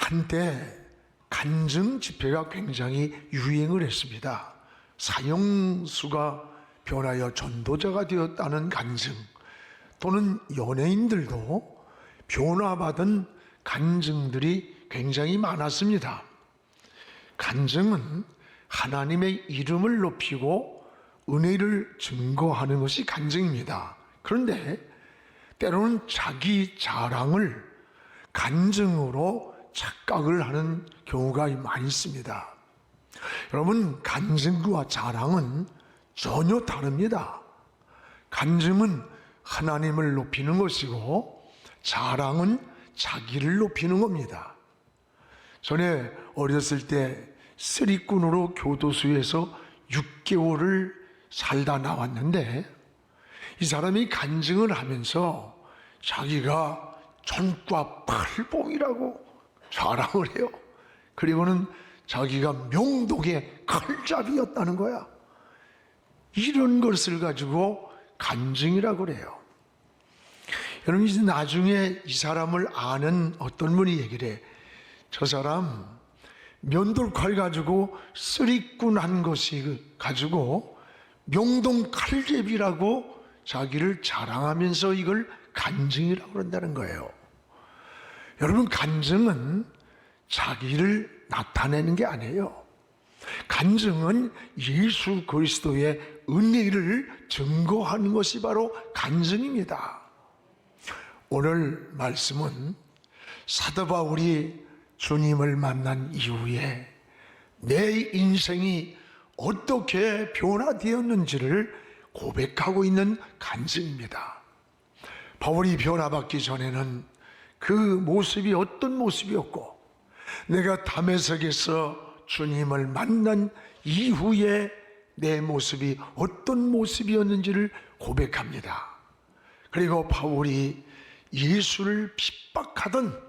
한때 간증 집회가 굉장히 유행을 했습니다. 사형수가 변하여 전도자가 되었다는 간증, 또는 연예인들도 변화받은 간증들이 굉장히 많았습니다. 간증은 하나님의 이름을 높이고 은혜를 증거하는 것이 간증입니다. 그런데 때로는 자기 자랑을 간증으로 착각을 하는 경우가 많이 있습니다. 여러분, 간증과 자랑은 전혀 다릅니다. 간증은 하나님을 높이는 것이고 자랑은 자기를 높이는 겁니다. 전에 어렸을 때 쓰리꾼으로 교도소에서 6개월을 살다 나왔는데, 이 사람이 간증을 하면서 자기가 전과 팔봉이라고 자랑을 해요. 그리고는 자기가 명동의 칼잡이였다는 거야. 이런 것을 가지고 간증이라고 그래요. 여러분, 이제 나중에 이 사람을 아는 어떤 분이 얘기를 해. 저 사람 면돌칼 가지고 쓰리꾼 한 것이 가지고 명동 칼잡이라고 자기를 자랑하면서 이걸 간증이라고 그런다는 거예요. 여러분, 간증은 자기를 나타내는 게 아니에요. 간증은 예수 그리스도의 은혜를 증거하는 것이 바로 간증입니다. 오늘 말씀은 사도 바울이 주님을 만난 이후에 내 인생이 어떻게 변화되었는지를 고백하고 있는 간증입니다. 바울이 변화받기 전에는 그 모습이 어떤 모습이었고, 내가 다메섹에서 주님을 만난 이후에 내 모습이 어떤 모습이었는지를 고백합니다. 그리고 바울이 예수를 핍박하던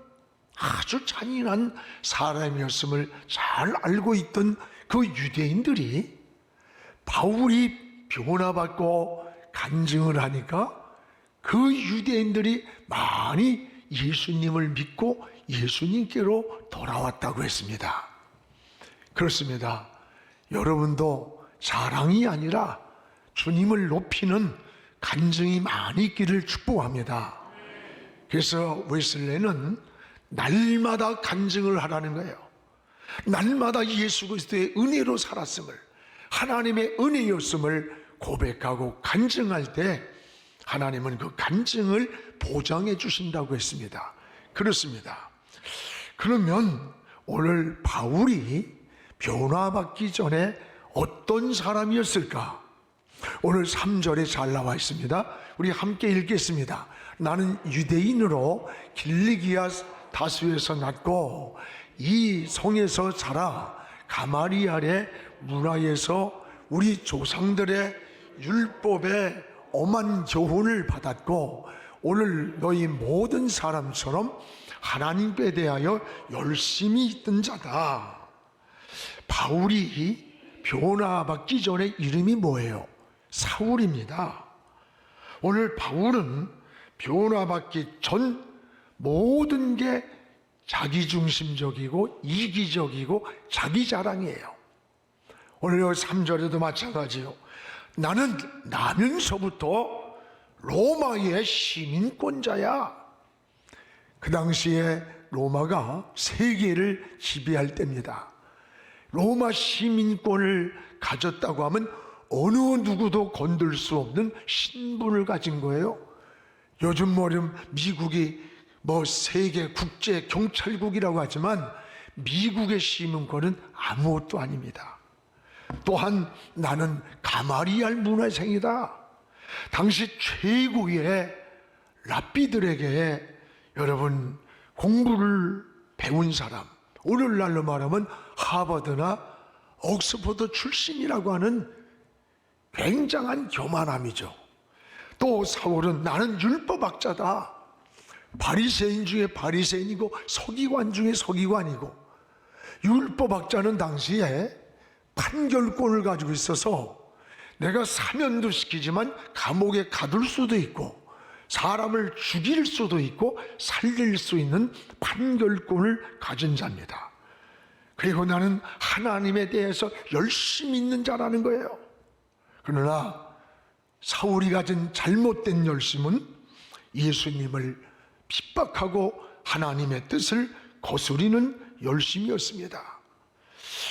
아주 잔인한 사람이었음을 잘 알고 있던 그 유대인들이 바울이 변화받고 간증을 하니까 그 유대인들이 많이 예수님을 믿고 예수님께로 돌아왔다고 했습니다. 그렇습니다. 여러분도 자랑이 아니라 주님을 높이는 간증이 많이 있기를 축복합니다. 그래서 웨슬레는 날마다 간증을 하라는 거예요. 날마다 예수 그리스도의 은혜로 살았음을, 하나님의 은혜였음을 고백하고 간증할 때 하나님은 그 간증을 보장해 주신다고 했습니다. 그렇습니다. 그러면 오늘 바울이 변화받기 전에 어떤 사람이었을까? 오늘 3절에 잘 나와 있습니다. 우리 함께 읽겠습니다. 나는 유대인으로 길리기아 다수에서 났고 이 성에서 자라 가마리알의 문화에서 우리 조상들의 율법에 엄한 교훈을 받았고 오늘 너희 모든 사람처럼 하나님께 대하여 열심히 있던 자다. 바울이 변화받기 전에 이름이 뭐예요? 사울입니다. 오늘 바울은 변화받기 전 모든 게 자기중심적이고 이기적이고 자기 자랑이에요. 오늘 3절에도 마찬가지요. 나는 나면서부터 로마의 시민권자야. 그 당시에 로마가 세계를 지배할 때입니다. 로마 시민권을 가졌다고 하면 어느 누구도 건들 수 없는 신분을 가진 거예요. 요즘 미국이 세계 국제 경찰국이라고 하지만 미국의 시민권은 아무것도 아닙니다. 또한 나는 가마리알 문화생이다. 당시 최고의 랍비들에게 여러분 공부를 배운 사람, 오늘날로 말하면 하버드나 옥스퍼드 출신이라고 하는 굉장한 교만함이죠. 또 사울은 나는 율법학자다. 바리새인 중에 바리새인이고 서기관 중에 서기관이고, 율법학자는 당시에 판결권을 가지고 있어서 내가 사면도 시키지만 감옥에 가둘 수도 있고 사람을 죽일 수도 있고 살릴 수 있는 판결권을 가진 자입니다. 그리고 나는 하나님에 대해서 열심히 있는 자라는 거예요. 그러나 사울이 가진 잘못된 열심은 예수님을 핍박하고 하나님의 뜻을 거스리는 열심이었습니다.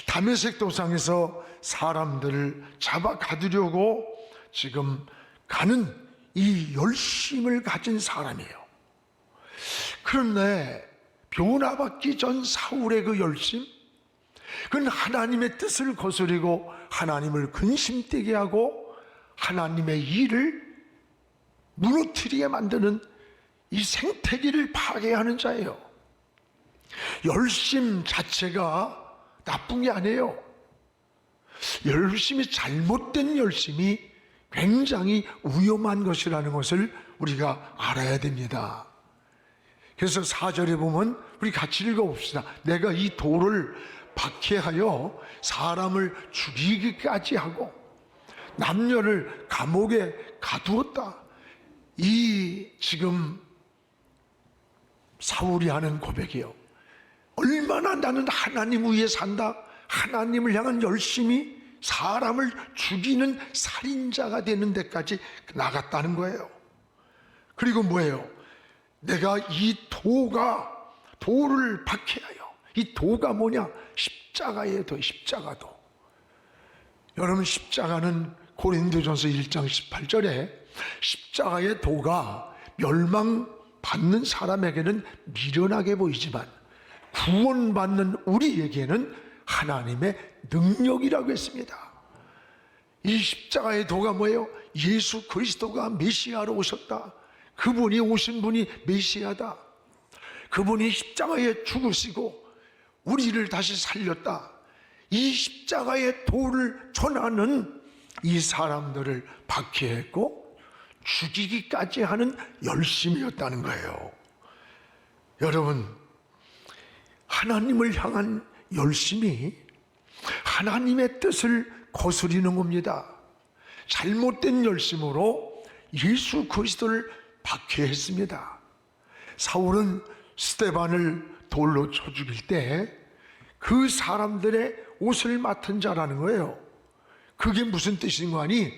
다메섹 도상에서 사람들을 잡아 가두려고 지금 가는 이 열심을 가진 사람이에요. 그런데 변화받기 전 사울의 그 열심, 그건 하나님의 뜻을 거스리고 하나님을 근심되게 하고 하나님의 일을 무너뜨리게 만드는 이 생태계를 파괴하는 자예요. 열심 자체가 나쁜 게 아니에요. 열심이 잘못된 열심이 굉장히 위험한 것이라는 것을 우리가 알아야 됩니다. 그래서 4절에 보면 우리 같이 읽어봅시다. 내가 이 돌을 박해하여 사람을 죽이기까지 하고 남녀를 감옥에 가두었다. 이 지금 사울이 하는 고백이요, 얼마나 나는 하나님 위에 산다, 하나님을 향한 열심이 사람을 죽이는 살인자가 되는 데까지 나갔다는 거예요. 그리고 뭐예요? 내가 이 돌을 박해하여, 이 도가 뭐냐? 십자가의 도, 십자가도. 여러분, 십자가는 고린도전서 1장 18절에 십자가의 도가 멸망받는 사람에게는 미련하게 보이지만 구원받는 우리에게는 하나님의 능력이라고 했습니다. 이 십자가의 도가 뭐예요? 예수 그리스도가 메시아로 오셨다. 그분이 오신 분이 메시아다. 그분이 십자가에 죽으시고 우리를 다시 살렸다. 이 십자가의 도를 전하는 이 사람들을 박해했고 죽이기까지 하는 열심이었다는 거예요. 여러분, 하나님을 향한 열심이 하나님의 뜻을 거스리는 겁니다. 잘못된 열심으로 예수 그리스도를 박해했습니다. 사울은 스데반을 돌로 쳐 죽일 때 그 사람들의 옷을 맡은 자라는 거예요. 그게 무슨 뜻인 거 아니?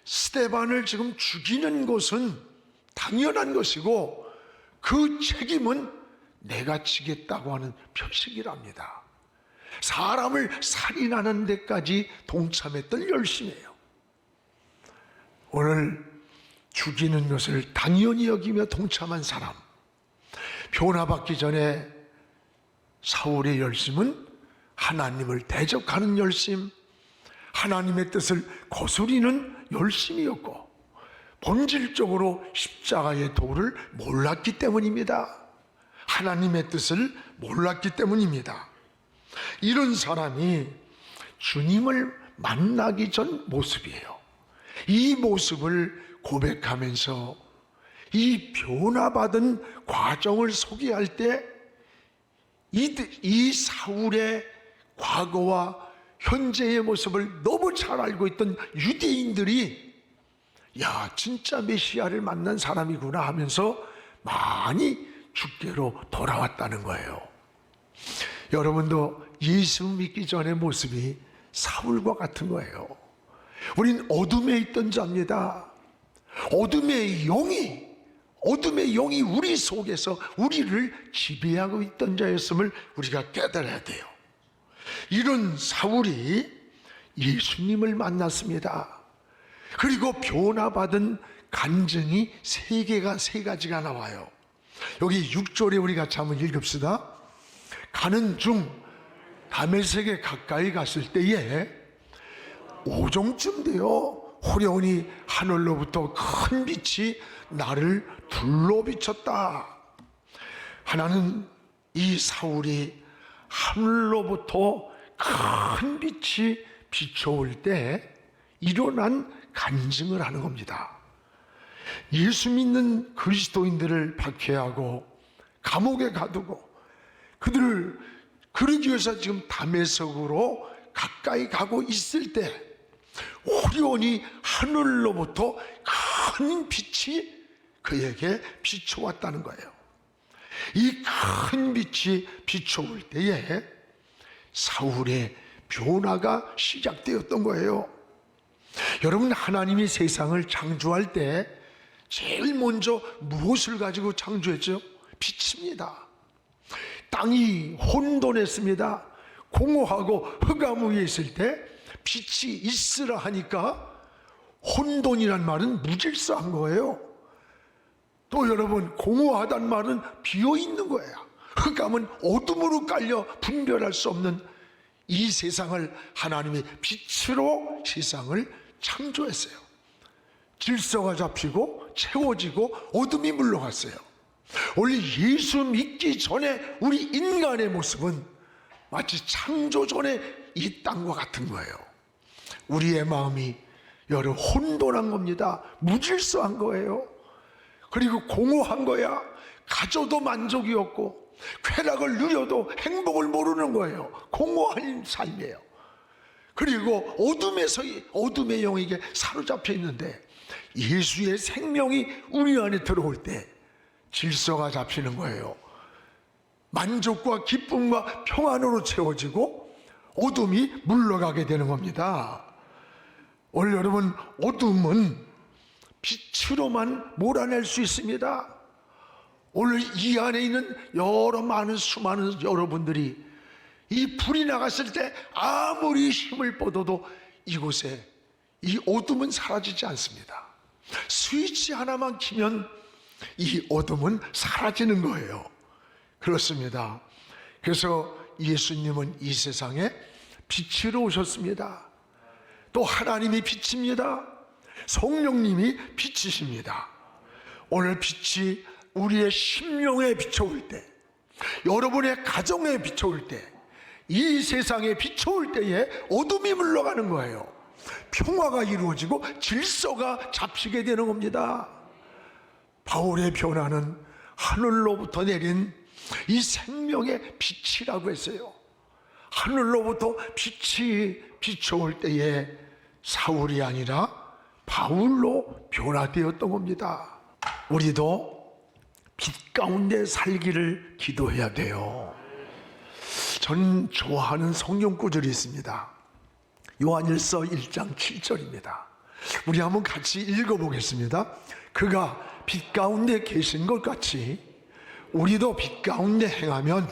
스데반을 지금 죽이는 것은 당연한 것이고 그 책임은 내가 지겠다고 하는 표식이랍니다. 사람을 살인하는 데까지 동참했던 열심이에요. 오늘 죽이는 것을 당연히 여기며 동참한 사람, 변화받기 전에 사울의 열심은 하나님을 대적하는 열심, 하나님의 뜻을 거스리는 열심이었고 본질적으로 십자가의 도를 몰랐기 때문입니다. 하나님의 뜻을 몰랐기 때문입니다. 이런 사람이 주님을 만나기 전 모습이에요. 이 모습을 고백하면서 이 변화받은 과정을 소개할 때 이 사울의 과거와 현재의 모습을 너무 잘 알고 있던 유대인들이 야, 진짜 메시아를 만난 사람이구나 하면서 많이 주께로 돌아왔다는 거예요. 여러분도 예수 믿기 전의 모습이 사울과 같은 거예요. 우린 어둠에 있던 자입니다. 어둠의 영이 우리 속에서 우리를 지배하고 있던 자였음을 우리가 깨달아야 돼요. 이런 사울이 예수님을 만났습니다. 그리고 변화받은 간증이 세 가지가 나와요. 여기 6절에 우리 같이 한번 읽읍시다. 가는 중 다메섹에 가까이 갔을 때에 오종쯤 되어 호련히 하늘로부터 큰 빛이 나를 둘러 비쳤다. 하나는 이 사울이 하늘로부터 큰 빛이 비춰올 때 일어난 간증을 하는 겁니다. 예수 믿는 그리스도인들을 박해하고 감옥에 가두고 그들을 그러기 위해서 지금 다메섹으로 가까이 가고 있을 때 호련히 하늘로부터 큰 빛이 그에게 비춰왔다는 거예요. 이 큰 빛이 비춰올 때에 사울의 변화가 시작되었던 거예요. 여러분, 하나님이 세상을 창조할 때 제일 먼저 무엇을 가지고 창조했죠? 빛입니다. 땅이 혼돈했습니다. 공허하고 흑암 위에 있을 때 빛이 있으라 하니까 혼돈이란 말은 무질서한 거예요. 또 여러분, 공허하단 말은 비어있는 거예요. 흑암은 어둠으로 깔려 분별할 수 없는 이 세상을 하나님이 빛으로 세상을 창조했어요. 질서가 잡히고 채워지고 어둠이 물러갔어요. 원래 예수 믿기 전에 우리 인간의 모습은 마치 창조 전에 이 땅과 같은 거예요. 우리의 마음이 여러 혼돈한 겁니다. 무질서한 거예요. 그리고 공허한 거야. 가져도 만족이 없고 쾌락을 누려도 행복을 모르는 거예요. 공허한 삶이에요. 그리고 어둠의 영에게 사로잡혀 있는데 예수의 생명이 우리 안에 들어올 때 질서가 잡히는 거예요. 만족과 기쁨과 평안으로 채워지고 어둠이 물러가게 되는 겁니다. 오늘 여러분, 어둠은 빛으로만 몰아낼 수 있습니다. 오늘 이 안에 있는 수많은 여러분들이 이 불이 나갔을 때 아무리 힘을 뻗어도 이곳에 이 어둠은 사라지지 않습니다. 스위치 하나만 키면 이 어둠은 사라지는 거예요. 그렇습니다. 그래서 예수님은 이 세상에 빛으로 오셨습니다. 또 하나님이 빛입니다. 성령님이 빛이십니다. 오늘 빛이 우리의 심령에 비춰올 때, 여러분의 가정에 비춰올 때, 이 세상에 비춰올 때에 어둠이 물러가는 거예요. 평화가 이루어지고 질서가 잡히게 되는 겁니다. 바울의 변화는 하늘로부터 내린 이 생명의 빛이라고 했어요. 하늘로부터 빛이 비춰올 때에 사울이 아니라 바울로 변화되었던 겁니다. 우리도 빛 가운데 살기를 기도해야 돼요. 전 좋아하는 성경 구절이 있습니다. 요한일서 1장 7절입니다. 우리 한번 같이 읽어보겠습니다. 그가 빛 가운데 계신 것 같이 우리도 빛 가운데 행하면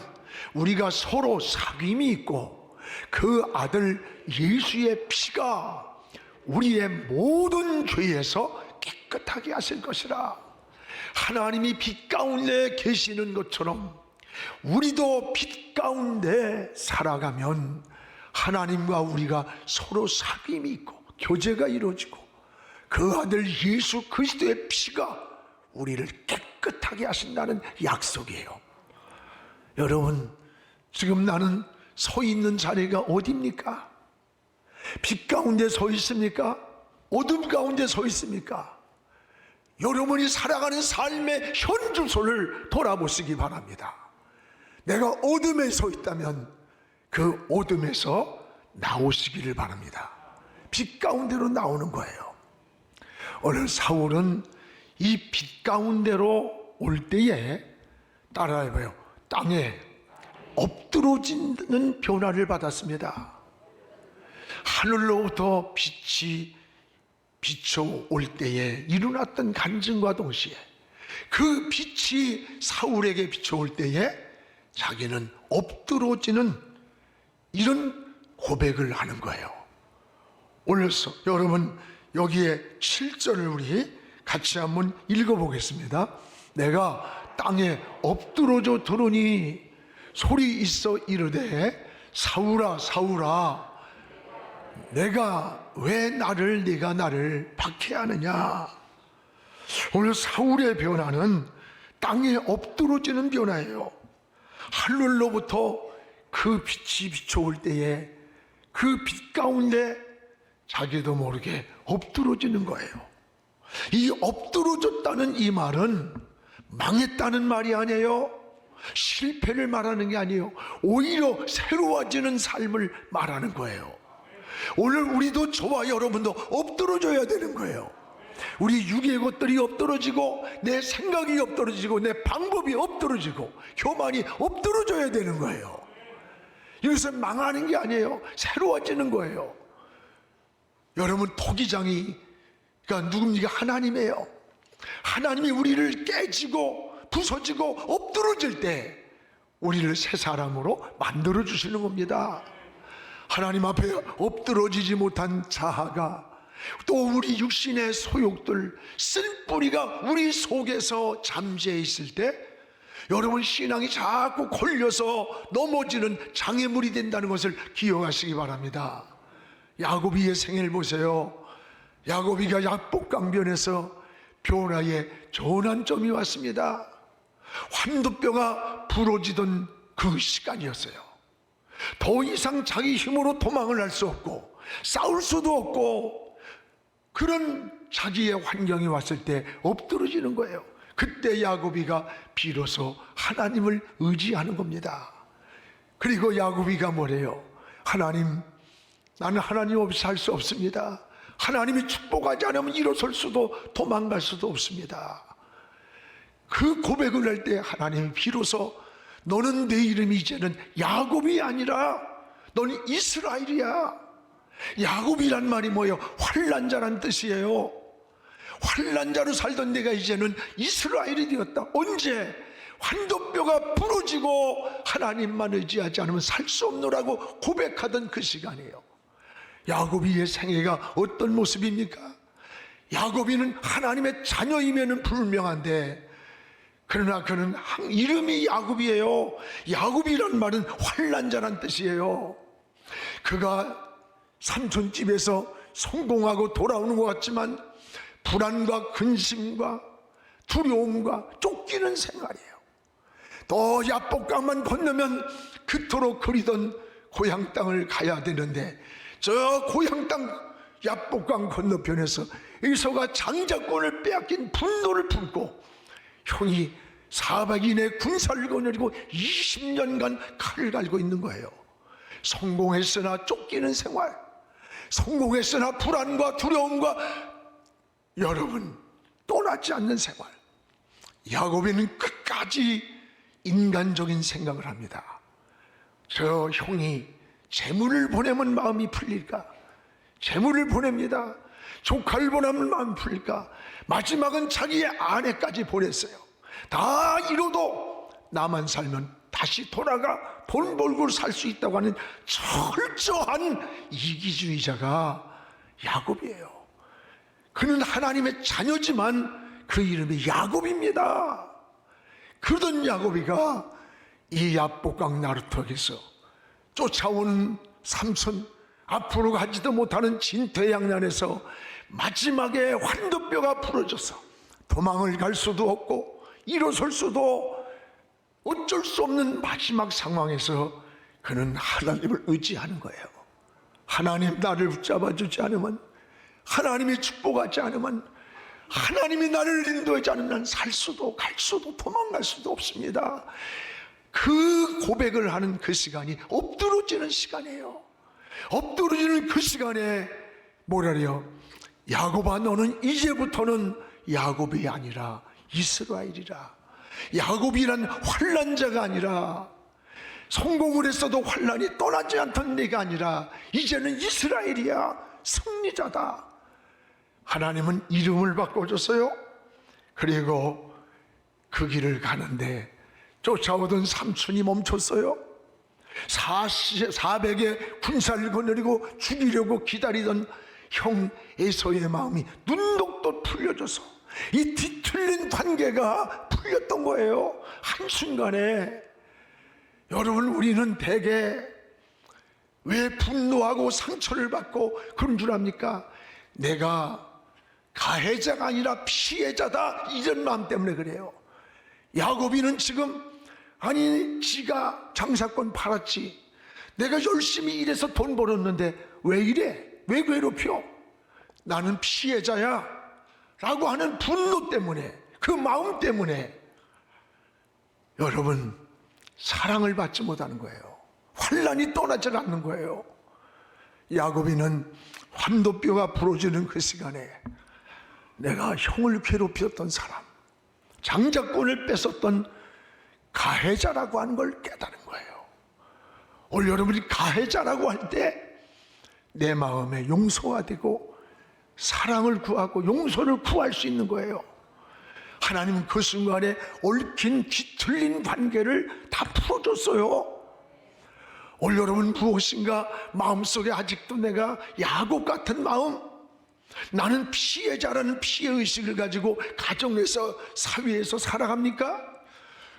우리가 서로 사귐이 있고 그 아들 예수의 피가 우리의 모든 죄에서 깨끗하게 하실 것이라. 하나님이 빛 가운데 계시는 것처럼 우리도 빛 가운데 살아가면 하나님과 우리가 서로 사귐이 있고 교제가 이루어지고 그 아들 예수 그리스도의 피가 우리를 깨끗하게 하신다는 약속이에요. 여러분, 지금 나는 서 있는 자리가 어디입니까? 빛 가운데 서 있습니까? 어둠 가운데 서 있습니까? 여러분이 살아가는 삶의 현주소를 돌아보시기 바랍니다. 내가 어둠에 서 있다면 그 어둠에서 나오시기를 바랍니다. 빛 가운데로 나오는 거예요. 오늘 사울은 이 빛 가운데로 올 때에 따라해봐요. 땅에 엎드러지는 변화를 받았습니다. 하늘로부터 빛이 비춰올 때에 일어났던 간증과 동시에 그 빛이 사울에게 비춰올 때에 자기는 엎드러지는 이런 고백을 하는 거예요. 오늘 여러분, 여기에 7절을 우리 같이 한번 읽어보겠습니다. 내가 땅에 엎드러져 들으니 소리 있어 이르되 사울아 사울아 네가 나를 박해하느냐. 오늘 사울의 변화는 땅에 엎드러지는 변화예요. 하늘로부터 그 빛이 비춰올 때에 그 빛 가운데 자기도 모르게 엎드러지는 거예요. 이 엎드러졌다는 이 말은 망했다는 말이 아니에요. 실패를 말하는 게 아니에요. 오히려 새로워지는 삶을 말하는 거예요. 오늘 우리도 저와 여러분도 엎드러져야 되는 거예요. 우리 육의 것들이 엎드러지고 내 생각이 엎드러지고 내 방법이 엎드러지고 교만이 엎드러져야 되는 거예요. 이것은 망하는 게 아니에요. 새로워지는 거예요. 여러분, 토기장이 그러니까 누굽니까? 하나님이에요. 하나님이 우리를 깨지고 부서지고 엎드러질 때 우리를 새 사람으로 만들어 주시는 겁니다. 하나님 앞에 엎드러지지 못한 자아가, 또 우리 육신의 소욕들, 쓴뿌리가 우리 속에서 잠재해 있을 때 여러분, 신앙이 자꾸 걸려서 넘어지는 장애물이 된다는 것을 기억하시기 바랍니다. 야고비의 생애를 보세요. 야고비가 약복강변에서 변화의 전환점이 왔습니다. 환도뼈가 부러지던 그 시간이었어요. 더 이상 자기 힘으로 도망을 할 수 없고 싸울 수도 없고 그런 자기의 환경이 왔을 때 엎드러지는 거예요. 그때 야고비가 비로소 하나님을 의지하는 겁니다. 그리고 야고비가 뭐래요? 하나님, 나는 하나님 없이 살 수 없습니다. 하나님이 축복하지 않으면 일어설 수도 도망갈 수도 없습니다. 그 고백을 할 때 하나님이 비로소 너는 내 이름이 이제는 야곱이 아니라 너는 이스라엘이야. 야곱이란 말이 뭐예요? 환난자란 뜻이에요. 환난자로 살던 내가 이제는 이스라엘이 되었다. 언제? 환도뼈가 부러지고 하나님만 의지하지 않으면 살 수 없노라고 고백하던 그 시간이에요. 야고비의 생애가 어떤 모습입니까? 야고비는 하나님의 자녀임에는 불명한데, 그러나 그는 이름이 야곱이에요. 야곱이란 말은 환난자란 뜻이에요. 그가 삼촌집에서 성공하고 돌아오는 것 같지만 불안과 근심과 두려움과 쫓기는 생활이에요. 또 야복강만 건너면 그토록 그리던 고향 땅을 가야 되는데, 저 고향 땅 야복강 건너편에서 에서가 장자권을 빼앗긴 분노를 품고 형이 400인의 군사를 거느리고 20년간 칼을 갈고 있는 거예요. 성공했으나 쫓기는 생활, 성공했으나 불안과 두려움과 여러분 떠나지 않는 생활. 야고비는 끝까지 인간적인 생각을 합니다. 저 형이 재물을 보내면 마음이 풀릴까? 재물을 보냅니다. 조카를 보내면 마음이 풀릴까? 마지막은 자기의 아내까지 보냈어요. 다 이뤄도 나만 살면 다시 돌아가 돈 벌고 살 수 있다고 하는 철저한 이기주의자가 야곱이에요. 그는 하나님의 자녀지만 그 이름이 야곱입니다. 그러던 야곱이가 이 야복강 나루터에서 쫓아온 삼손, 앞으로 가지도 못하는 진퇴양난에서 마지막에 환도뼈가 부러져서 도망을 갈 수도 없고 일어설 수도 어쩔 수 없는 마지막 상황에서 그는 하나님을 의지하는 거예요. 하나님 나를 붙잡아 주지 않으면, 하나님이 축복하지 않으면, 하나님이 나를 인도하지 않으면 난 살 수도 갈 수도 도망갈 수도 없습니다. 그 고백을 하는 그 시간이 엎드러지는 시간이에요. 엎드러지는 그 시간에 뭐라래요? 야곱아, 너는 이제부터는 야곱이 아니라 이스라엘이라. 야곱이란 환난자가 아니라, 성공을 했어도 환난이 떠나지 않던 네가 아니라 이제는 이스라엘이야. 승리자다. 하나님은 이름을 바꿔줬어요. 그리고 그 길을 가는데 쫓아오던 삼촌이 멈췄어요. 400의 군사를 거느리고 죽이려고 기다리던 형 에서의 마음이 눈독도 풀려져서 이 뒤틀린 관계가 풀렸던 거예요. 한순간에. 여러분, 우리는 대개 왜 분노하고 상처를 받고 그런 줄 압니까? 내가 가해자가 아니라 피해자다, 이런 마음 때문에 그래요. 야고비는 지금, 아니 지가 장사권 팔았지, 내가 열심히 일해서 돈 벌었는데 왜 이래? 왜 괴롭혀? 나는 피해자야 라고 하는 분노 때문에, 그 마음 때문에 여러분 사랑을 받지 못하는 거예요. 환난이 떠나지 않는 거예요. 야고비는 환도뼈가 부러지는 그 시간에 내가 형을 괴롭혔던 사람, 장자권을 뺏었던 가해자라고 하는 걸 깨달은 거예요. 오늘 여러분이 가해자라고 할 때 내 마음에 용서가 되고 사랑을 구하고 용서를 구할 수 있는 거예요. 하나님은 그 순간에 얽힌 뒤틀린 관계를 다 풀어줬어요. 오늘 여러분 무엇인가 마음속에 아직도 내가 야곱 같은 마음, 나는 피해자라는 피해의식을 가지고 가정에서 사회에서 살아갑니까?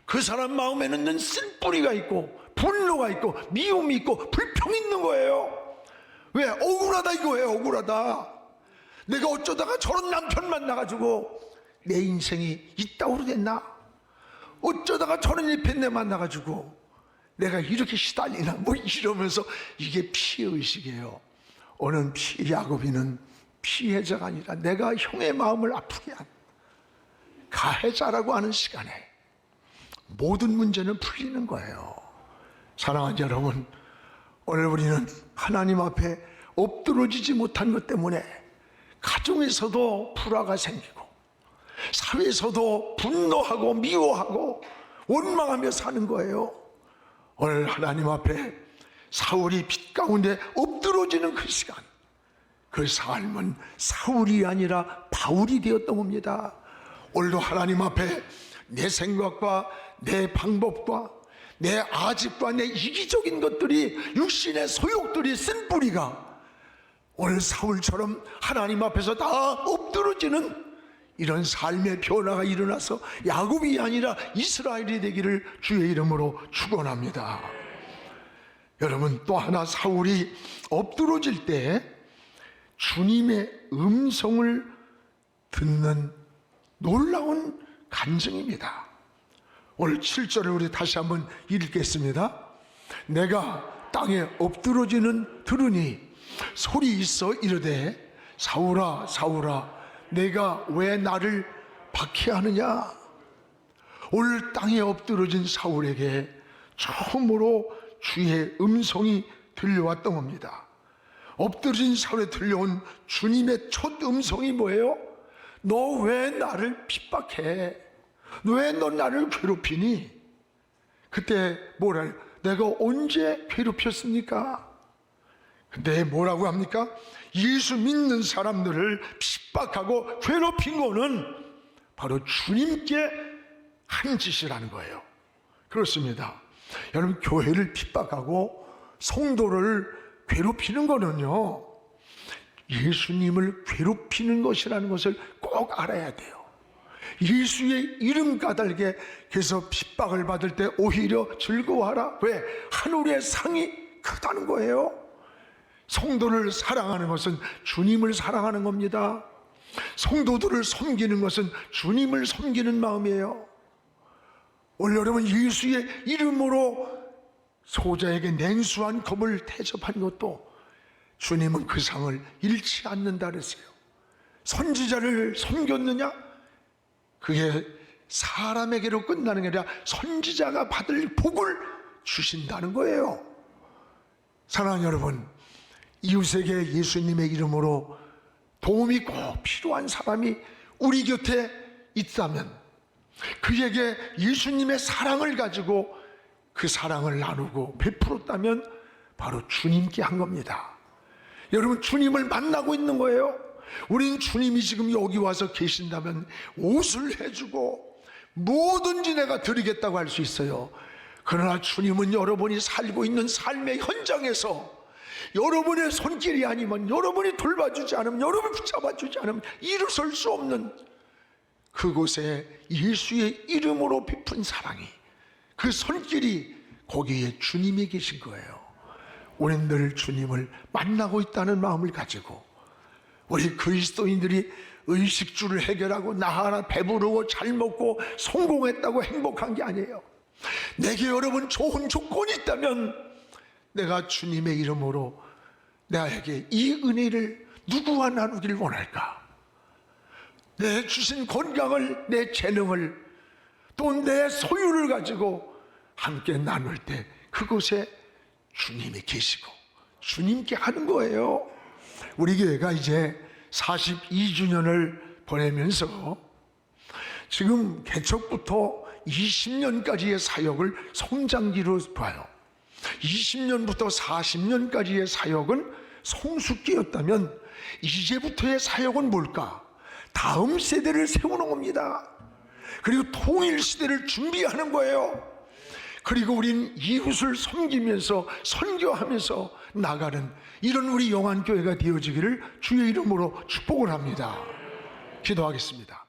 그 사람 마음에는 쓴뿌리가 있고 분노가 있고 미움이 있고 불평이 있는 거예요. 왜? 억울하다 이거예요. 억울하다. 내가 어쩌다가 저런 남편 만나가지고 내 인생이 이따구로 됐나? 어쩌다가 저런 일편내 만나가지고 내가 이렇게 시달리나? 뭐 이러면서 이게 피해의식이에요. 오늘 야곱이는 피해자가 아니라 내가 형의 마음을 아프게 한 가해자라고 하는 시간에 모든 문제는 풀리는 거예요. 사랑하는 여러분, 오늘 우리는 하나님 앞에 엎드러지지 못한 것 때문에 가정에서도 불화가 생기고 사회에서도 분노하고 미워하고 원망하며 사는 거예요. 오늘 하나님 앞에 사울이 빛 가운데 엎드러지는 그 시간, 그 삶은 사울이 아니라 바울이 되었던 겁니다. 오늘도 하나님 앞에 내 생각과 내 방법과 내 아집과 내 이기적인 것들이, 육신의 소욕들이 쓴 뿌리가 오늘 사울처럼 하나님 앞에서 다 엎드러지는 이런 삶의 변화가 일어나서 야곱이 아니라 이스라엘이 되기를 주의 이름으로 축원합니다. 여러분, 또 하나 사울이 엎드러질 때 주님의 음성을 듣는 놀라운 간증입니다. 오늘 7절을 우리 다시 한번 읽겠습니다. 내가 땅에 엎드러지는 들으니 소리 있어 이르되 사울아 사울아 내가 왜 나를 박해하느냐. 오늘 땅에 엎드러진 사울에게 처음으로 주의 음성이 들려왔던 겁니다. 엎드러진 사울에 들려온 주님의 첫 음성이 뭐예요? 너 왜 나를 핍박해? 왜 너 나를 괴롭히니? 그때 뭐라, 내가 언제 괴롭혔습니까? 근데 뭐라고 합니까? 예수 믿는 사람들을 핍박하고 괴롭힌 거는 바로 주님께 한 짓이라는 거예요. 그렇습니다. 여러분, 교회를 핍박하고 성도를 괴롭히는 거는요, 예수님을 괴롭히는 것이라는 것을 꼭 알아야 돼요. 예수의 이름 까닭에 그래서 핍박을 받을 때 오히려 즐거워하라. 왜? 하늘의 상이 크다는 거예요. 성도를 사랑하는 것은 주님을 사랑하는 겁니다. 성도들을 섬기는 것은 주님을 섬기는 마음이에요. 오늘 여러분, 예수의 이름으로 소자에게 냉수한 검을 대접한 것도 주님은 그 상을 잃지 않는다 그랬어요. 선지자를 섬겼느냐? 그게 사람에게로 끝나는 게 아니라 선지자가 받을 복을 주신다는 거예요. 사랑하는 여러분, 이웃에게 예수님의 이름으로 도움이 꼭 필요한 사람이 우리 곁에 있다면 그에게 예수님의 사랑을 가지고 그 사랑을 나누고 베풀었다면 바로 주님께 한 겁니다. 여러분, 주님을 만나고 있는 거예요. 우린 주님이 지금 여기 와서 계신다면 옷을 해주고 뭐든지 내가 드리겠다고 할 수 있어요. 그러나 주님은 여러분이 살고 있는 삶의 현장에서 여러분의 손길이 아니면, 여러분이 돌봐주지 않으면, 여러분이 붙잡아주지 않으면 일어설 수 없는 그곳에 예수의 이름으로 베푼 사랑이, 그 손길이 거기에 주님이 계신 거예요. 우리는 늘 주님을 만나고 있다는 마음을 가지고, 우리 그리스도인들이 의식주를 해결하고 나 하나 배부르고 잘 먹고 성공했다고 행복한 게 아니에요. 내게 여러분 좋은 조건이 있다면 내가 주님의 이름으로 나에게 이 은혜를 누구와 나누기를 원할까? 내 주신 건강을, 내 재능을, 또 내 소유를 가지고 함께 나눌 때 그곳에 주님이 계시고 주님께 하는 거예요. 우리 교회가 이제 42주년을 보내면서 지금 개척부터 20년까지의 사역을 성장기로 봐요. 20년부터 40년까지의 사역은 성숙기였다면 이제부터의 사역은 뭘까? 다음 세대를 세우는 겁니다. 그리고 통일 시대를 준비하는 거예요. 그리고 우린 이웃을 섬기면서 선교하면서 나가는 이런 우리 영안교회가 되어지기를 주의 이름으로 축복을 합니다. 기도하겠습니다.